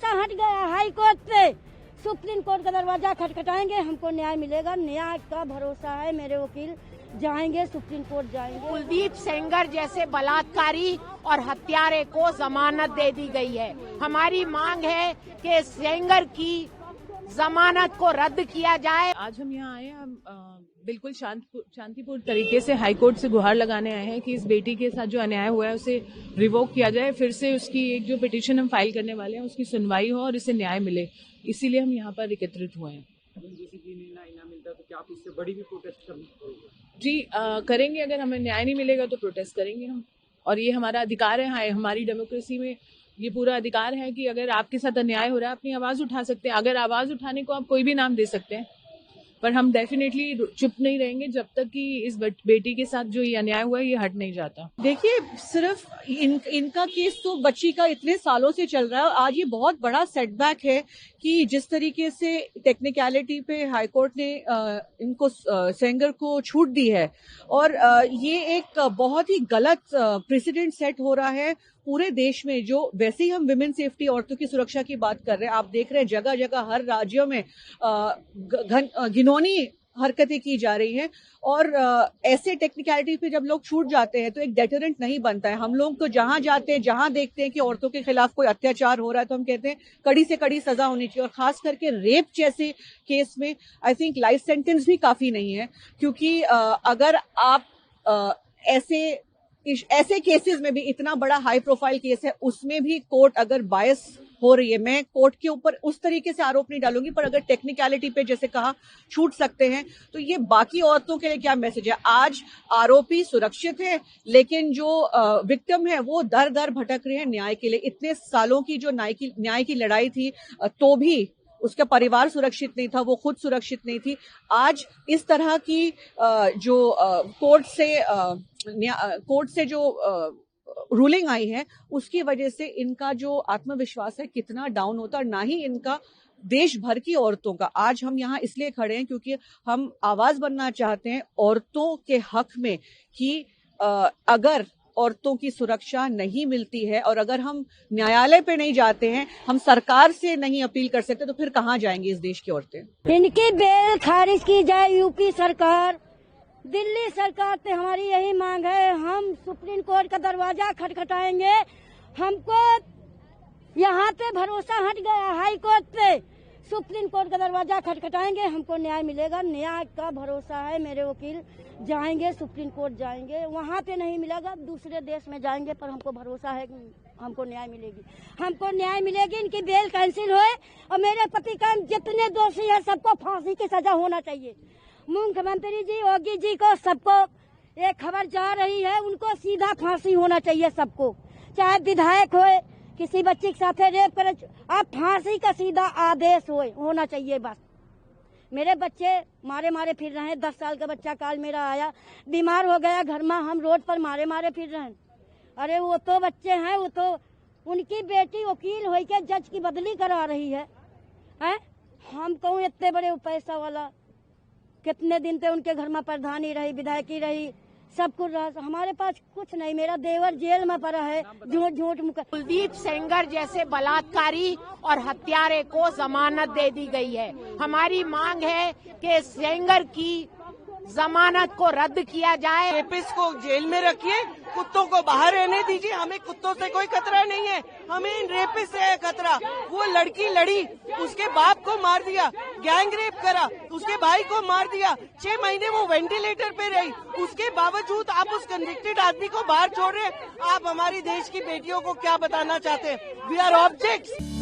भरोसा हट गया हाई कोर्ट पे, सुप्रीम कोर्ट का दरवाजा खटखटाएंगे, हमको न्याय मिलेगा। न्याय का भरोसा है, मेरे वकील जाएंगे, सुप्रीम कोर्ट जाएंगे। कुलदीप सेंगर जैसे बलात्कारी और हत्यारे को जमानत दे दी गई है। हमारी मांग है कि सेंगर की जमानत को रद्द किया जाए। आज हम यहाँ आए हैं, हम बिल्कुल शांतिपूर्ण तरीके से हाईकोर्ट से गुहार लगाने आए हैं कि इस बेटी के साथ जो अन्याय हुआ है उसे रिवोक किया जाए, फिर से उसकी एक जो पिटीशन हम फाइल करने वाले हैं उसकी सुनवाई हो और इसे न्याय मिले। इसीलिए हम यहाँ पर एकत्रित हुए हैं। जैसे कि न्याय ना मिलता तो क्या आप इससे बड़ी भी प्रोटेस्ट करेंगे? जी करेंगे, अगर हमें न्याय नहीं मिलेगा तो प्रोटेस्ट करेंगे हम, और ये हमारा अधिकार है। हमारी डेमोक्रेसी में ये पूरा अधिकार है कि अगर आपके साथ अन्याय हो रहा है अपनी आवाज उठा सकते हैं। अगर आवाज उठाने को आप कोई भी नाम दे सकते हैं, पर हम डेफिनेटली चुप नहीं रहेंगे जब तक कि इस बेटी के साथ जो ये अन्याय हुआ है ये हट नहीं जाता। देखिए, सिर्फ इनका केस तो बच्ची का इतने सालों से चल रहा है। आज ये बहुत बड़ा सेटबैक है कि जिस तरीके से टेक्निकलिटी पे हाईकोर्ट ने इनको सेंगर को छूट दी है, और ये एक बहुत ही गलत प्रेसिडेंट सेट हो रहा है पूरे देश में। जो वैसे ही हम विमेन सेफ्टी, औरतों की सुरक्षा की बात कर रहे हैं, आप देख रहे हैं जगह जगह हर राज्यों में घिनौनी हरकतें की जा रही हैं, और ऐसे टेक्निकलिटी पे जब लोग छूट जाते हैं तो एक डेटरेंट नहीं बनता है। हम लोग तो जहां जाते हैं, जहां देखते हैं कि औरतों के खिलाफ कोई अत्याचार हो रहा है, तो हम कहते हैं कड़ी से कड़ी सजा होनी चाहिए। और खास करके रेप जैसे केस में आई थिंक लाइफ सेंटेंस भी काफी नहीं है, क्योंकि अगर आप ऐसे केसेस में भी, इतना बड़ा हाई प्रोफाइल केस है उसमें भी कोर्ट अगर बायस हो रही है, मैं कोर्ट के ऊपर उस तरीके से आरोप नहीं डालूंगी, पर अगर टेक्निकलिटी पे जैसे कहा छूट सकते हैं, तो ये बाकी औरतों के लिए क्या मैसेज है? आज आरोपी सुरक्षित है, लेकिन जो विक्टिम है वो दर दर भटक रहे हैं न्याय के लिए। इतने सालों की जो न्याय की लड़ाई थी, तो भी उसका परिवार सुरक्षित नहीं था, वो खुद सुरक्षित नहीं थी। आज इस तरह की जो कोर्ट से जो रूलिंग आई है, उसकी वजह से इनका जो आत्मविश्वास है कितना डाउन होता है, और ना ही इनका, देश भर की औरतों का। आज हम यहाँ इसलिए खड़े हैं क्योंकि हम आवाज बनना चाहते हैं औरतों के हक में कि अगर औरतों की सुरक्षा नहीं मिलती है और अगर हम न्यायालय पे नहीं जाते हैं, हम सरकार से नहीं अपील कर सकते, तो फिर कहाँ जाएंगी इस देश की औरतें? इनकी बेल खारिज की जाए। यूपी सरकार, दिल्ली सरकार से हमारी यही मांग है। हम सुप्रीम कोर्ट का दरवाजा खटखटाएंगे। हमको यहाँ पे भरोसा हट गया हाई कोर्ट पे, सुप्रीम कोर्ट का दरवाजा खटखटाएंगे, हमको न्याय मिलेगा। न्याय का भरोसा है, मेरे वकील जाएंगे, सुप्रीम कोर्ट जाएंगे। वहाँ पे नहीं मिलेगा, दूसरे देश में जाएंगे, पर हमको भरोसा है कि हमको न्याय मिलेगी। हमको न्याय मिलेगी, इनकी बेल कैंसिल होए, और मेरे पति का जितने दोषी है सबको फांसी की सजा होना चाहिए। मुख्यमंत्री जी, योगी जी को, सबको एक खबर जा रही है, उनको सीधा फांसी होना चाहिए सबको। चाहे विधायक होए, किसी बच्ची के साथ रेप करे, अब फांसी का सीधा आदेश होना चाहिए बस। मेरे बच्चे मारे फिर रहे हैं। 10 साल का बच्चा काल मेरा आया, बीमार हो गया घर में, हम रोड पर मारे फिर रहे हैं। अरे वो तो बच्चे हैं, वो तो उनकी बेटी वकील हो के जज की बदली करा रही है। हम कहूँ इतने बड़े पैसा वाला, कितने दिन से उनके घर में प्रधानी रही, विधायकी रही, सब कुछ रहा, हमारे पास कुछ नहीं। मेरा देवर जेल में पड़ा है, झूठ कुलदीप सेंगर जैसे बलात्कारी और हत्यारे को जमानत दे दी गई है। हमारी मांग है कि सेंगर की जमानत को रद्द किया जाए। रेपिस्ट को जेल में रखिए, कुत्तों को बाहर रहने दीजिए। हमें कुत्तों से कोई खतरा नहीं है, हमें इन रेपिस्ट से है खतरा। वो लड़की लड़ी, उसके बाप को मार दिया, गैंग रेप करा, उसके भाई को मार दिया, 6 महीने वो वेंटिलेटर पे रही, उसके बावजूद आप उस कन्विक्टेड आदमी को बाहर छोड़ रहे हैं। आप हमारी देश की बेटियों को क्या बताना चाहते हैं? We are objects.